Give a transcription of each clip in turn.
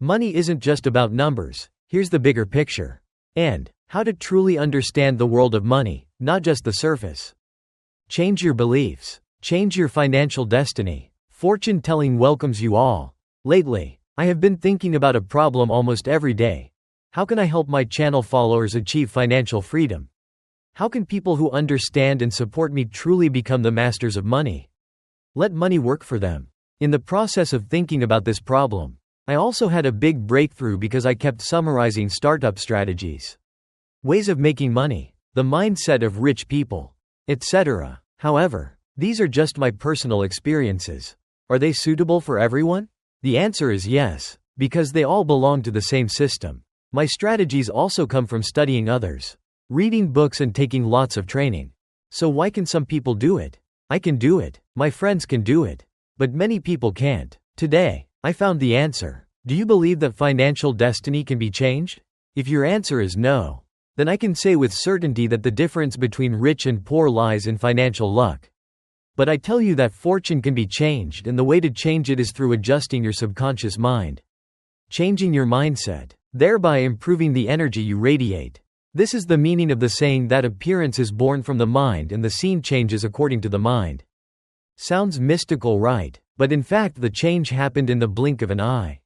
Money isn't just about numbers, here's the bigger picture. And how to truly understand the world of money, not just the surface. Change your beliefs. Change your financial destiny. Fortune telling welcomes you all. Lately, I have been thinking about a problem almost every day. How can I help my channel followers achieve financial freedom? How can people who understand and support me truly become the masters of money? Let money work for them. In the process of thinking about this problem, I also had a big breakthrough because I kept summarizing startup strategies, ways of making money, the mindset of rich people, etc. However, these are just my personal experiences. Are they suitable for everyone? The answer is yes, because they all belong to the same system. My strategies also come from studying others, reading books and taking lots of training. So why can some people do it? I can do it, my friends can do it, but many people can't. Today, I found the answer. Do you believe that financial destiny can be changed? If your answer is no, then I can say with certainty that the difference between rich and poor lies in financial luck. But I tell you that fortune can be changed, and the way to change it is through adjusting your subconscious mind. Changing your mindset, thereby improving the energy you radiate. This is the meaning of the saying that appearance is born from the mind and the scene changes according to the mind. Sounds mystical, right? But in fact the change happened in the blink of an eye.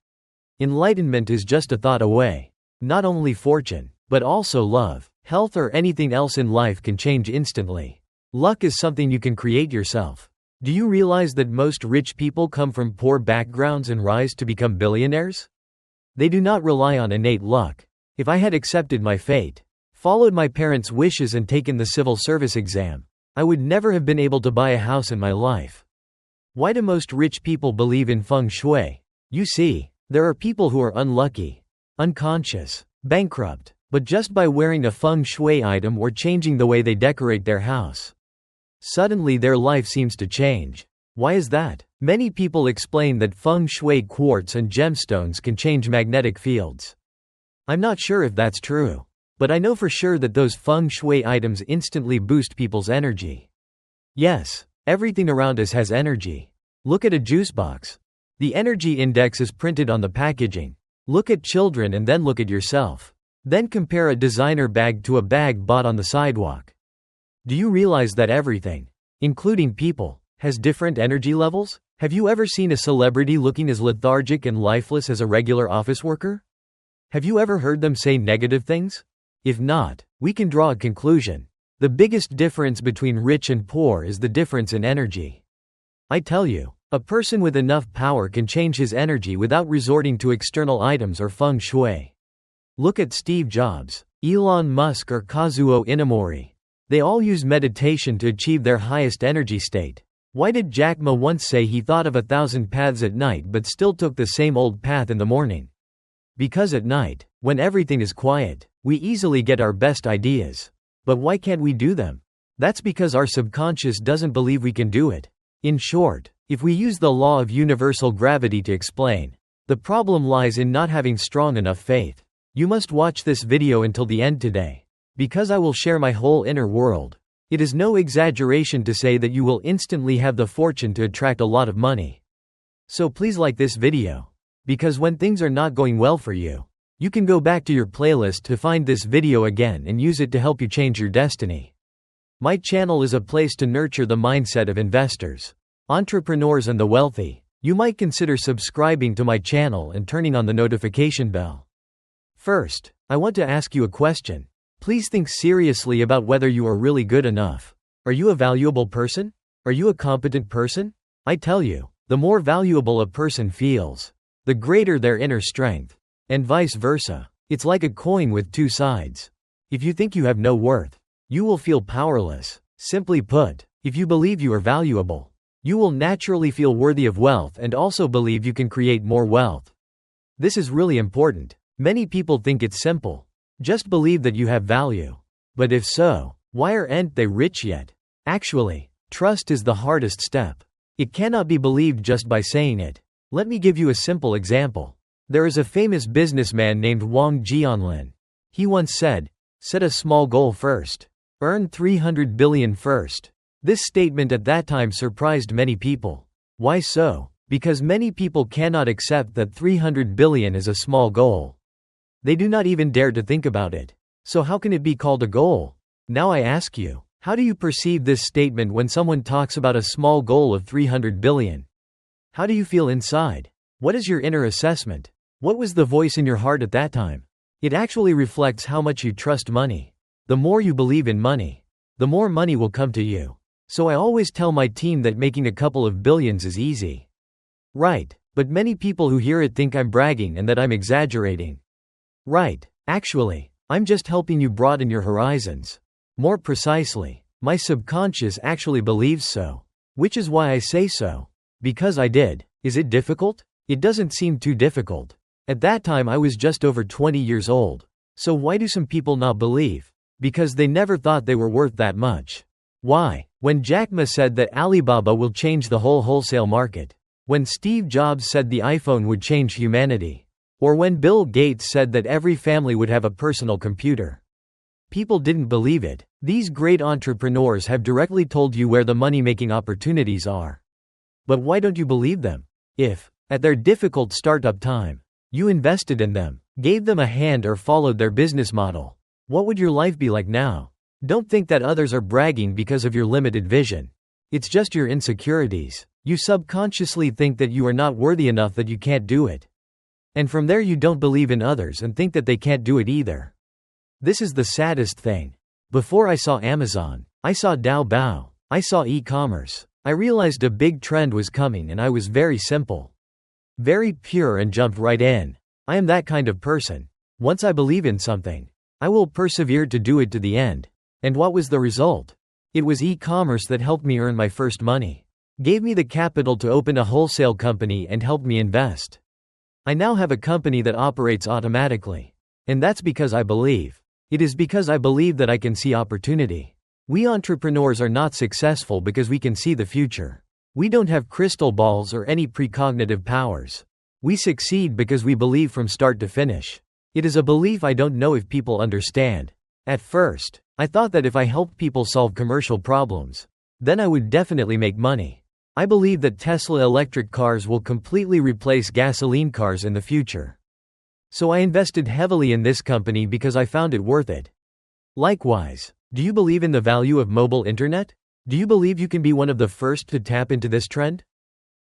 Enlightenment is just a thought away. Not only fortune, but also love, health or anything else in life can change instantly. Luck is something you can create yourself. Do you realize that most rich people come from poor backgrounds and rise to become billionaires? They do not rely on innate luck. If I had accepted my fate, followed my parents' wishes and taken the civil service exam, I would never have been able to buy a house in my life. Why do most rich people believe in feng shui? You see, there are people who are unlucky, unconscious, bankrupt, but just by wearing a feng shui item or changing the way they decorate their house, suddenly their life seems to change. Why is that? Many people explain that feng shui quartz and gemstones can change magnetic fields. I'm not sure if that's true, but I know for sure that those feng shui items instantly boost people's energy. Yes, everything around us has energy. Look at a juice box. The energy index is printed on the packaging. Look at children and then look at yourself. Then compare a designer bag to a bag bought on the sidewalk. Do you realize that everything, including people, has different energy levels? Have you ever seen a celebrity looking as lethargic and lifeless as a regular office worker? Have you ever heard them say negative things? If not, we can draw a conclusion. The biggest difference between rich and poor is the difference in energy. I tell you, a person with enough power can change his energy without resorting to external items or feng shui. Look at Steve Jobs, Elon Musk or Kazuo Inamori. They all use meditation to achieve their highest energy state. Why did Jack Ma once say he thought of 1,000 paths at night but still took the same old path in the morning? Because at night, when everything is quiet, we easily get our best ideas. But why can't we do them? That's because our subconscious doesn't believe we can do it. In short, if we use the law of universal gravity to explain, the problem lies in not having strong enough faith. You must watch this video until the end today, because I will share my whole inner world. It is no exaggeration to say that you will instantly have the fortune to attract a lot of money. So please like this video, because when things are not going well for you, you can go back to your playlist to find this video again and use it to help you change your destiny. My channel is a place to nurture the mindset of investors, entrepreneurs and the wealthy. You might consider subscribing to my channel and turning on the notification bell. First, I want to ask you a question. Please think seriously about whether you are really good enough. Are you a valuable person? Are you a competent person? I tell you, the more valuable a person feels, the greater their inner strength. And vice versa. It's like a coin with two sides. If you think you have no worth, you will feel powerless. Simply put, if you believe you are valuable, you will naturally feel worthy of wealth and also believe you can create more wealth. This is really important. Many people think it's simple. Just believe that you have value. But if so, why aren't they rich yet? Actually, trust is the hardest step. It cannot be believed just by saying it. Let me give you a simple example. There is a famous businessman named Wang Jianlin. He once said, "Set a small goal first. Earn 300 billion first." This statement at that time surprised many people. Why so? Because many people cannot accept that 300 billion is a small goal. They do not even dare to think about it. So how can it be called a goal? Now I ask you, how do you perceive this statement when someone talks about a small goal of 300 billion? How do you feel inside? What is your inner assessment? What was the voice in your heart at that time? It actually reflects how much you trust money. The more you believe in money, the more money will come to you. So I always tell my team that making a couple of billions is easy. Right, but many people who hear it think I'm bragging and that I'm exaggerating. Right, actually, I'm just helping you broaden your horizons. More precisely, my subconscious actually believes so. Which is why I say so. Because I did. Is it difficult? It doesn't seem too difficult. At that time I was just over 20 years old. So why do some people not believe? Because they never thought they were worth that much. Why? When Jack Ma said that Alibaba will change the whole wholesale market. When Steve Jobs said the iPhone would change humanity. Or when Bill Gates said that every family would have a personal computer. People didn't believe it. These great entrepreneurs have directly told you where the money-making opportunities are. But why don't you believe them? If, at their difficult startup time, you invested in them, gave them a hand or followed their business model, what would your life be like now? Don't think that others are bragging because of your limited vision. It's just your insecurities. You subconsciously think that you are not worthy enough, that you can't do it. And from there you don't believe in others and think that they can't do it either. This is the saddest thing. Before I saw Amazon, I saw Taobao, I saw e-commerce. I realized a big trend was coming and I was very simple. Very pure and jumped right in. I am that kind of person. Once I believe in something, I will persevere to do it to the end. And what was the result? It was e-commerce that helped me earn my first money. Gave me the capital to open a wholesale company and helped me invest. I now have a company that operates automatically. And that's because I believe. It is because I believe that I can see opportunity. We entrepreneurs are not successful because we can see the future. We don't have crystal balls or any precognitive powers. We succeed because we believe from start to finish. It is a belief I don't know if people understand. At first, I thought that if I helped people solve commercial problems, then I would definitely make money. I believe that Tesla electric cars will completely replace gasoline cars in the future. So I invested heavily in this company because I found it worth it. Likewise, do you believe in the value of mobile internet? Do you believe you can be one of the first to tap into this trend?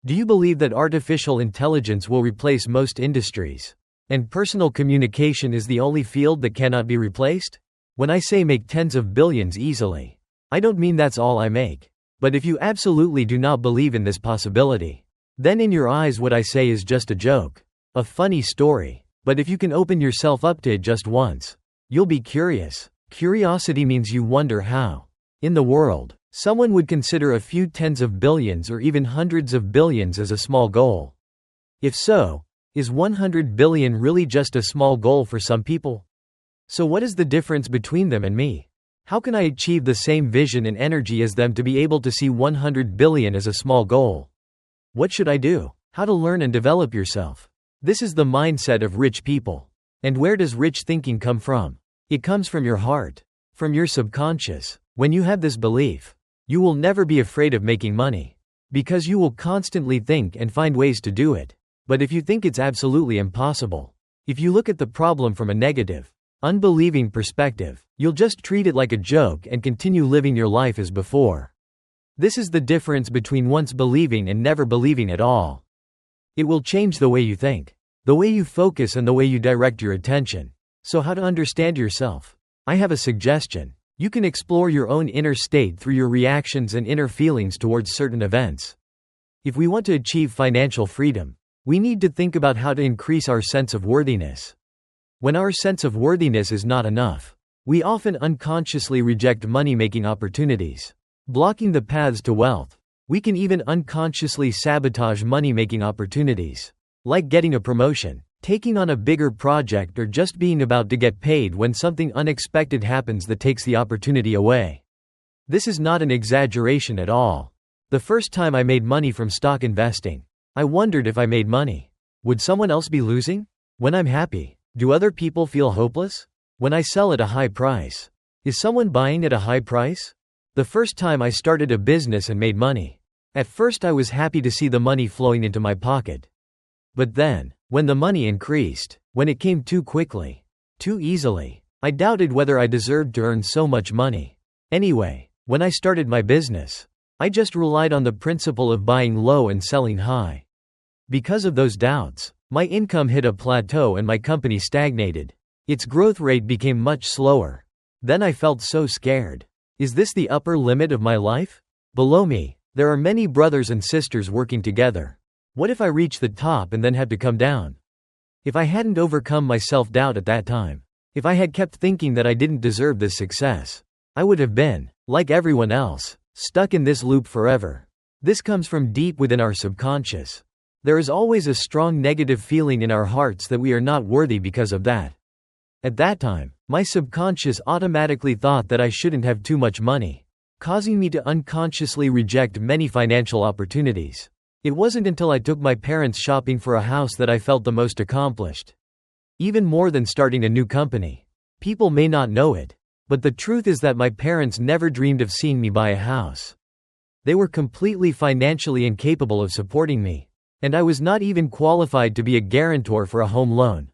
Do you believe that artificial intelligence will replace most industries? And personal communication is the only field that cannot be replaced? When I say make tens of billions easily, I don't mean that's all I make. But if you absolutely do not believe in this possibility, then in your eyes what I say is just a joke. A funny story. But if you can open yourself up to it just once, you'll be curious. Curiosity means you wonder how, in the world, someone would consider a few tens of billions or even hundreds of billions as a small goal. If so, is 100 billion really just a small goal for some people? So what is the difference between them and me? How can I achieve the same vision and energy as them to be able to see 100 billion as a small goal? What should I do? How to learn and develop yourself? This is the mindset of rich people. And where does rich thinking come from? It comes from your heart, from your subconscious. When you have this belief, you will never be afraid of making money, because you will constantly think and find ways to do it. But if you think it's absolutely impossible, if you look at the problem from a negative, unbelieving perspective, you'll just treat it like a joke and continue living your life as before. This is the difference between once believing and never believing at all. It will change the way you think, the way you focus, and the way you direct your attention. So how to understand yourself? I have a suggestion. You can explore your own inner state through your reactions and inner feelings towards certain events. If we want to achieve financial freedom, we need to think about how to increase our sense of worthiness. When our sense of worthiness is not enough, we often unconsciously reject money-making opportunities, blocking the paths to wealth. We can even unconsciously sabotage money-making opportunities, like getting a promotion, taking on a bigger project, or just being about to get paid when something unexpected happens that takes the opportunity away. This is not an exaggeration at all. The first time I made money from stock investing, I wondered if I made money, would someone else be losing? When I'm happy, do other people feel hopeless? When I sell at a high price, is someone buying at a high price? The first time I started a business and made money, At first I was happy to see the money flowing into my pocket. But then, when the money increased, when it came too quickly, too easily, I doubted whether I deserved to earn so much money. Anyway, when I started my business, I just relied on the principle of buying low and selling high. Because of those doubts, my income hit a plateau and my company stagnated. Its growth rate became much slower. Then I felt so scared. Is this the upper limit of my life? Below me, there are many brothers and sisters working together. What if I reach the top and then had to come down? If I hadn't overcome my self-doubt at that time, if I had kept thinking that I didn't deserve this success, I would have been, like everyone else, stuck in this loop forever. This comes from deep within our subconscious. There is always a strong negative feeling in our hearts that we are not worthy because of that. At that time, my subconscious automatically thought that I shouldn't have too much money, causing me to unconsciously reject many financial opportunities. It wasn't until I took my parents shopping for a house that I felt the most accomplished. Even more than starting a new company. People may not know it, but the truth is that my parents never dreamed of seeing me buy a house. They were completely financially incapable of supporting me, and I was not even qualified to be a guarantor for a home loan.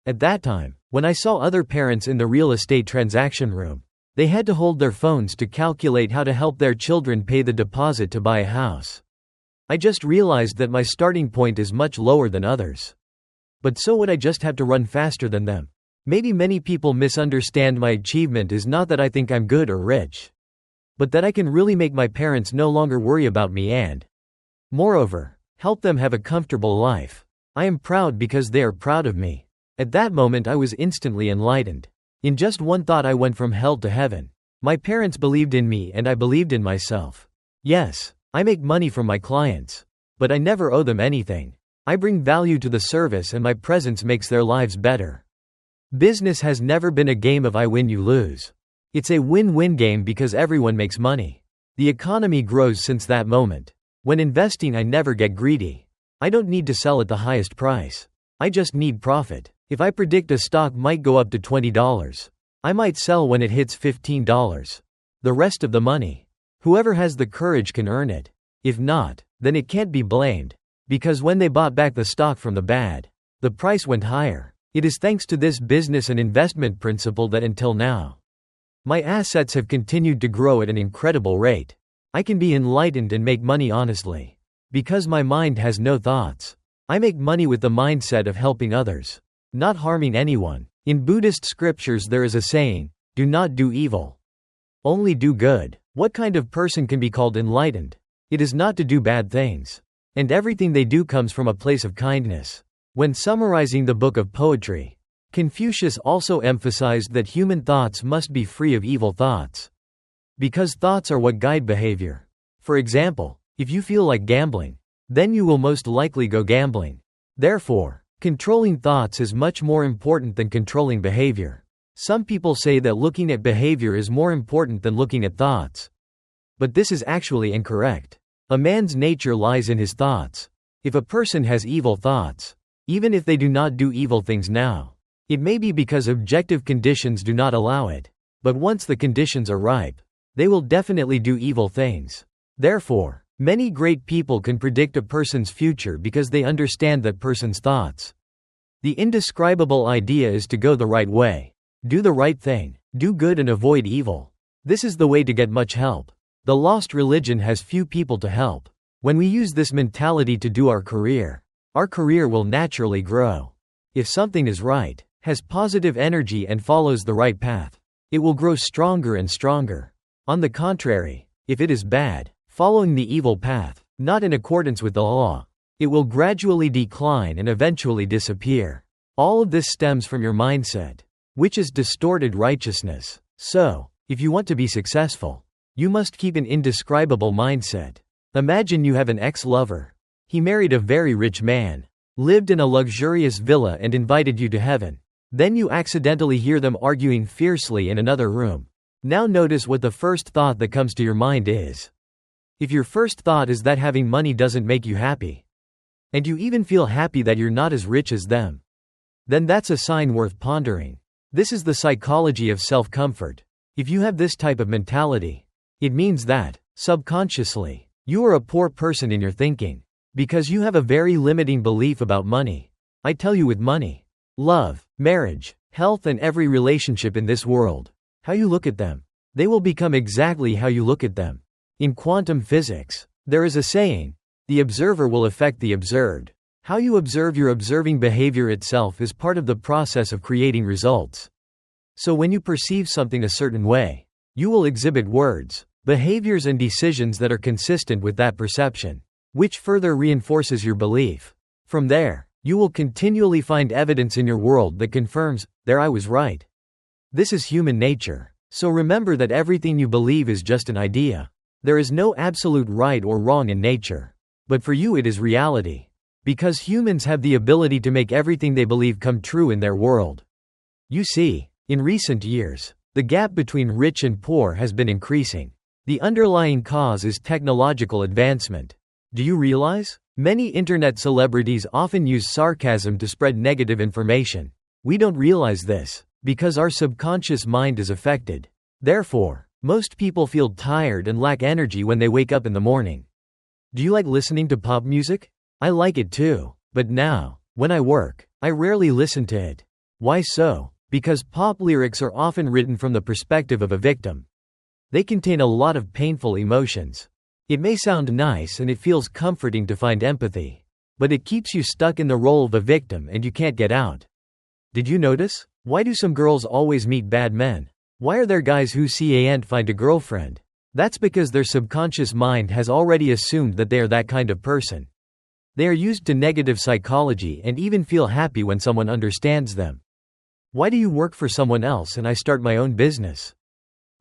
At that time, when I saw other parents in the real estate transaction room, they had to hold their phones to calculate how to help their children pay the deposit to buy a house. I just realized that my starting point is much lower than others. But so would I just have to run faster than them? Maybe many people misunderstand my achievement is not that I think I'm good or rich, but that I can really make my parents no longer worry about me and, moreover, help them have a comfortable life. I am proud because they are proud of me. At that moment I was instantly enlightened. In just one thought I went from hell to heaven. My parents believed in me and I believed in myself. Yes, I make money from my clients, but I never owe them anything. I bring value to the service and my presence makes their lives better. Business has never been a game of I win you lose. It's a win-win game because everyone makes money. The economy grows since that moment. When investing I never get greedy. I don't need to sell at the highest price. I just need profit. If I predict a stock might go up to $20, I might sell when it hits $15. The rest of the money, whoever has the courage can earn it. If not, then it can't be blamed. Because when they bought back the stock from the bad, the price went higher. It is thanks to this business and investment principle that until now, my assets have continued to grow at an incredible rate. I can be enlightened and make money honestly. Because my mind has no thoughts. I make money with the mindset of helping others, not harming anyone. In Buddhist scriptures there is a saying, do not do evil. Only do good. What kind of person can be called enlightened? It is not to do bad things. And everything they do comes from a place of kindness. When summarizing the book of poetry, Confucius also emphasized that human thoughts must be free of evil thoughts. Because thoughts are what guide behavior. For example, if you feel like gambling, then you will most likely go gambling. Therefore, controlling thoughts is much more important than controlling behavior. Some people say that looking at behavior is more important than looking at thoughts. But this is actually incorrect. A man's nature lies in his thoughts. If a person has evil thoughts, even if they do not do evil things now, it may be because objective conditions do not allow it. But once the conditions are ripe, they will definitely do evil things. Therefore, many great people can predict a person's future because they understand that person's thoughts. The indescribable idea is to go the right way. Do the right thing. Do good and avoid evil. This is the way to get much help. The lost religion has few people to help. When we use this mentality to do our career will naturally grow. If something is right, has positive energy and follows the right path, it will grow stronger and stronger. On the contrary, if it is bad, following the evil path, not in accordance with the law, it will gradually decline and eventually disappear. All of this stems from your mindset, which is distorted righteousness. So, if you want to be successful, you must keep an indescribable mindset. Imagine you have an ex-lover. He married a very rich man, lived in a luxurious villa and invited you to heaven. Then you accidentally hear them arguing fiercely in another room. Now notice what the first thought that comes to your mind is. If your first thought is that having money doesn't make you happy, and you even feel happy that you're not as rich as them, then that's a sign worth pondering. This is the psychology of self-comfort. If you have this type of mentality, it means that, subconsciously, You are a poor person in your thinking. Because you have a very limiting belief about money. I tell you, with money, love, marriage, health, and every relationship in this world, how you look at them, they will become exactly how you look at them. In quantum physics, there is a saying, the observer will affect the observed. How you observe your observing behavior itself is part of the process of creating results. So when you perceive something a certain way, you will exhibit words, behaviors, and decisions that are consistent with that perception, which further reinforces your belief. From there, you will continually find evidence in your world that confirms, there, I was right. This is human nature. So remember that everything you believe is just an idea. There is no absolute right or wrong in nature. But for you it is reality. Because humans have the ability to make everything they believe come true in their world. You see, in recent years, the gap between rich and poor has been increasing. The underlying cause is technological advancement. Do you realize? Many internet celebrities often use sarcasm to spread negative information. We don't realize this, because our subconscious mind is affected. Therefore, most people feel tired and lack energy when they wake up in the morning. Do you like listening to pop music? I like it too, but now, when I work, I rarely listen to it. Why so? Because pop lyrics are often written from the perspective of a victim. They contain a lot of painful emotions. It may sound nice and it feels comforting to find empathy, but it keeps you stuck in the role of a victim and you can't get out. Did you notice? Why do some girls always meet bad men? Why are there guys who can't find a girlfriend? That's because their subconscious mind has already assumed that they are that kind of person. They are used to negative psychology and even feel happy when someone understands them. Why do you work for someone else and I start my own business?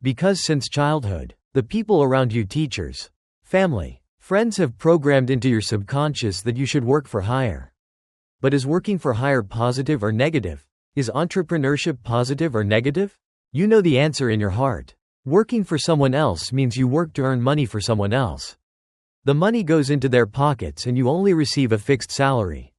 Because since childhood, the people around you, teachers, family, friends, have programmed into your subconscious that you should work for hire. But is working for hire positive or negative? Is entrepreneurship positive or negative? You know the answer in your heart. Working for someone else means you work to earn money for someone else. The money goes into their pockets and you only receive a fixed salary.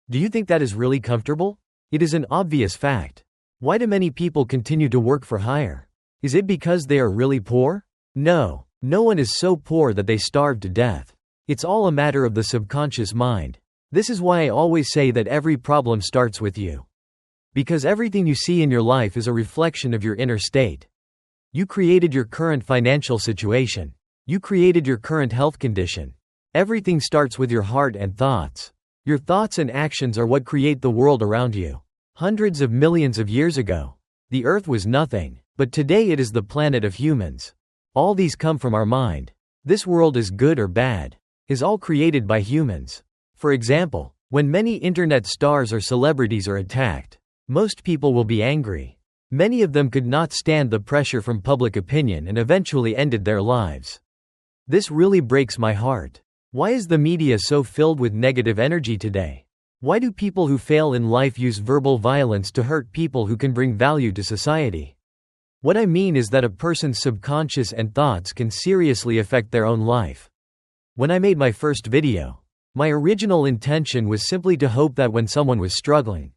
Do you think that is really comfortable? It is an obvious fact. Why do many people continue to work for hire? Is it because they are really poor? No, no one is so poor that they starve to death. It's all a matter of the subconscious mind. This is why I always say that every problem starts with you. Because everything you see in your life is a reflection of your inner state. You created your current financial situation. You created your current health condition. Everything starts with your heart and thoughts. Your thoughts and actions are what create the world around you. Hundreds of millions of years ago, the earth was nothing, but today it is the planet of humans. All these come from our mind. This world is good or bad, is all created by humans. For example, when many internet stars or celebrities are attacked, most people will be angry. Many of them could not stand the pressure from public opinion and eventually ended their lives. This really breaks my heart. Why is the media so filled with negative energy today? Why do people who fail in life use verbal violence to hurt people who can bring value to society? What I mean is that a person's subconscious and thoughts can seriously affect their own life. When I made my first video, my original intention was simply to hope that when someone was struggling,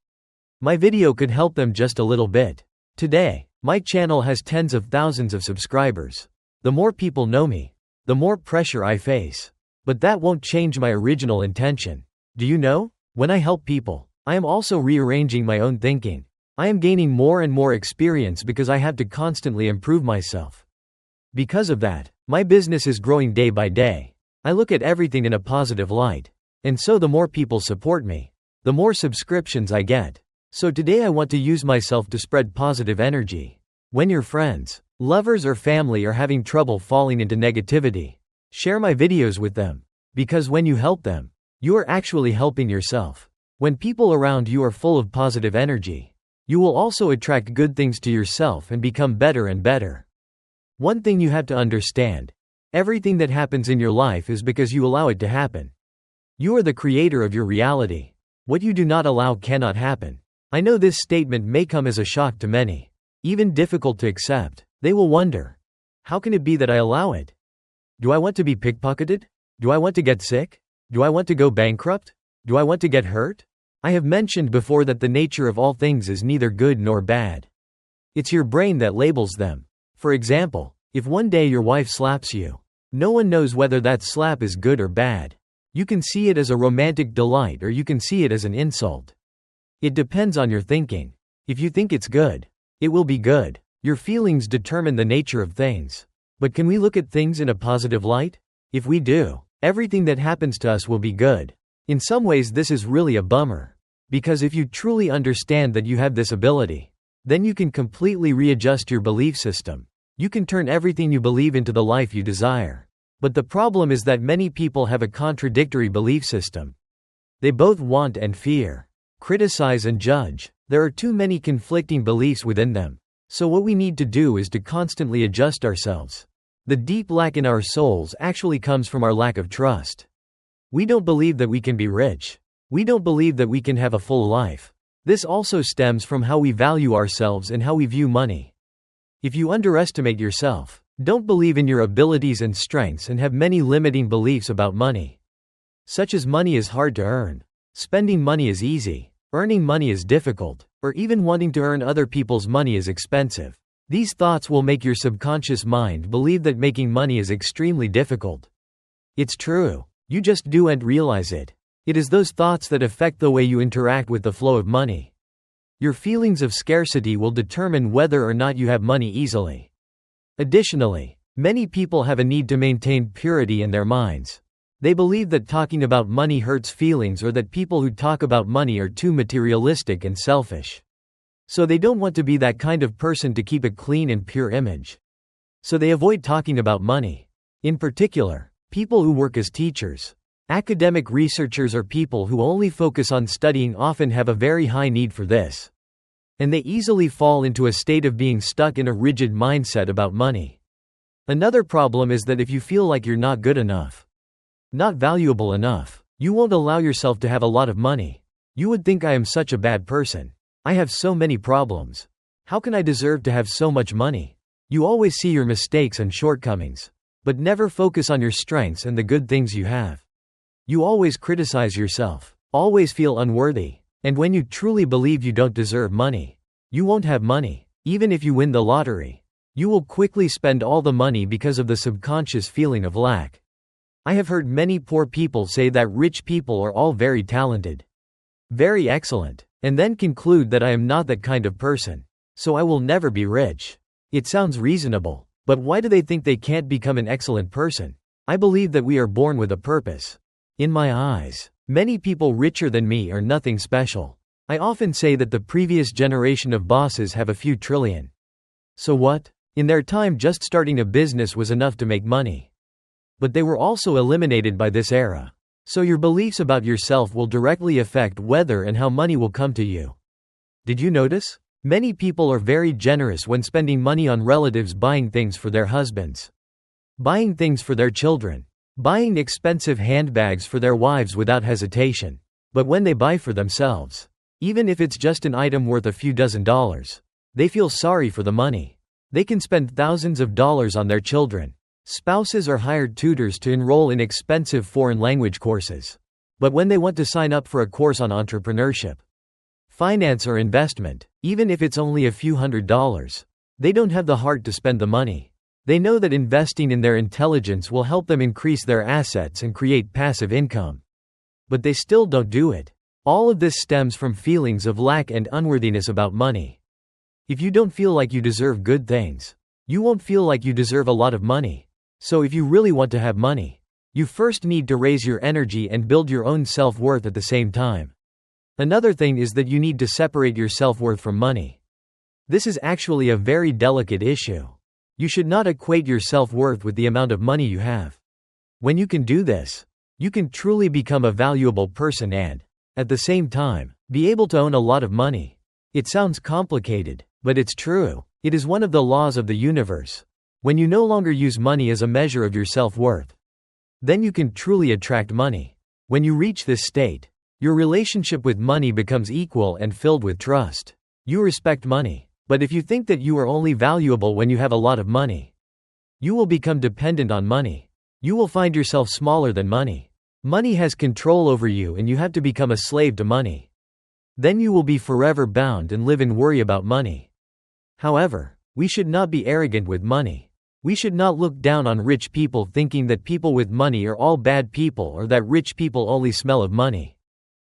my video could help them just a little bit. Today, my channel has tens of thousands of subscribers. The more people know me, the more pressure I face. But that won't change my original intention. Do you know? When I help people, I am also rearranging my own thinking. I am gaining more and more experience because I have to constantly improve myself. Because of that, my business is growing day by day. I look at everything in a positive light. And so the more people support me, the more subscriptions I get. So today I want to use myself to spread positive energy. When your friends, lovers, or family are having trouble falling into negativity, share my videos with them. Because when you help them, you are actually helping yourself. When people around you are full of positive energy, you will also attract good things to yourself and become better and better. One thing you have to understand: everything that happens in your life is because you allow it to happen. You are the creator of your reality. What you do not allow cannot happen. I know this statement may come as a shock to many, even difficult to accept. They will wonder, how can it be that I allow it? Do I want to be pickpocketed? Do I want to get sick? Do I want to go bankrupt? Do I want to get hurt? I have mentioned before that the nature of all things is neither good nor bad. It's your brain that labels them. For example, if one day your wife slaps you, No one knows whether that slap is good or bad. You can see it as a romantic delight or you can see it as an insult. It depends on your thinking. If you think it's good, it will be good. Your feelings determine the nature of things. But can we look at things in a positive light? If we do, everything that happens to us will be good. In some ways this is really a bummer. Because if you truly understand that you have this ability, then you can completely readjust your belief system. You can turn everything you believe into the life you desire. But the problem is that many people have a contradictory belief system. They both want and fear, criticize and judge. There are too many conflicting beliefs within them. So what we need to do is to constantly adjust ourselves. The deep lack in our souls actually comes from our lack of trust. We don't believe that we can be rich. We don't believe that we can have a full life. This also stems from how we value ourselves and how we view money. If you underestimate yourself, don't believe in your abilities and strengths and have many limiting beliefs about money, such as money is hard to earn, spending money is easy, earning money is difficult, or even wanting to earn other people's money is expensive. These thoughts will make your subconscious mind believe that making money is extremely difficult. It's true. You just don't realize it. It is those thoughts that affect the way you interact with the flow of money. Your feelings of scarcity will determine whether or not you have money easily. Additionally, many people have a need to maintain purity in their minds. They believe that talking about money hurts feelings or that people who talk about money are too materialistic and selfish. So they don't want to be that kind of person to keep a clean and pure image. So they avoid talking about money. In particular, people who work as teachers, academic researchers, or people who only focus on studying often have a very high need for this. And they easily fall into a state of being stuck in a rigid mindset about money. Another problem is that if you feel like you're not good enough, not valuable enough, you won't allow yourself to have a lot of money. You would think, I am such a bad person. I have so many problems. How can I deserve to have so much money? You always see your mistakes and shortcomings, but never focus on your strengths and the good things you have. You always criticize yourself, always feel unworthy, and when you truly believe you don't deserve money, you won't have money. Even if you win the lottery, you will quickly spend all the money because of the subconscious feeling of lack. I have heard many poor people say that rich people are all very talented, very excellent, and then conclude that I am not that kind of person, so I will never be rich. It sounds reasonable, but why do they think they can't become an excellent person? I believe that we are born with a purpose. In my eyes, many people richer than me are nothing special. I often say that the previous generation of bosses have a few trillion. So what? In their time, just starting a business was enough to make money. But they were also eliminated by this era. So your beliefs about yourself will directly affect whether and how money will come to you. Did you notice? Many people are very generous when spending money on relatives, buying things for their husbands, buying things for their children, buying expensive handbags for their wives without hesitation. But when they buy for themselves, even if it's just an item worth a few dozen dollars, they feel sorry for the money. They can spend thousands of dollars on their children, spouses, or hired tutors to enroll in expensive foreign language courses. But when they want to sign up for a course on entrepreneurship, finance, or investment, even if it's only a few $100s, they don't have the heart to spend the money. They know that investing in their intelligence will help them increase their assets and create passive income. But they still don't do it. All of this stems from feelings of lack and unworthiness about money. If you don't feel like you deserve good things, you won't feel like you deserve a lot of money. So if you really want to have money, you first need to raise your energy and build your own self-worth at the same time. Another thing is that you need to separate your self-worth from money. This is actually a very delicate issue. You should not equate your self-worth with the amount of money you have. When you can do this, you can truly become a valuable person and, at the same time, be able to own a lot of money. It sounds complicated, but it's true. It is one of the laws of the universe. When you no longer use money as a measure of your self-worth, then you can truly attract money. When you reach this state, your relationship with money becomes equal and filled with trust. You respect money. But if you think that you are only valuable when you have a lot of money, you will become dependent on money. You will find yourself smaller than money. Money has control over you and you have to become a slave to money. Then you will be forever bound and live in worry about money. However, we should not be arrogant with money. We should not look down on rich people thinking that people with money are all bad people or that rich people only smell of money.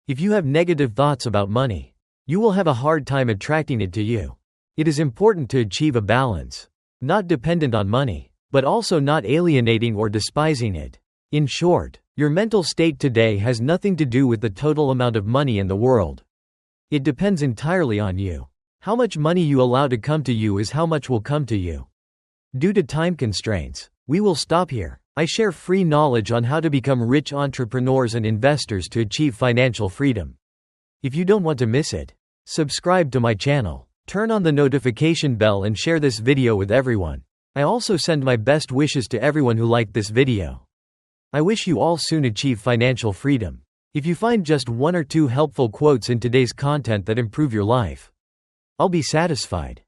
If you have negative thoughts about money, you will have a hard time attracting it to you. It is important to achieve a balance, not dependent on money, but also not alienating or despising it. In short, your mental state today has nothing to do with the total amount of money in the world. It depends entirely on you. How much money you allow to come to you is how much will come to you. Due to time constraints, we will stop here. I share free knowledge on how to become rich entrepreneurs and investors to achieve financial freedom. If you don't want to miss it, subscribe to my channel, turn on the notification bell and share this video with everyone. I also send my best wishes to everyone who liked this video. I wish you all soon achieve financial freedom. If you find just 1 or 2 helpful quotes in today's content that improve your life, I'll be satisfied.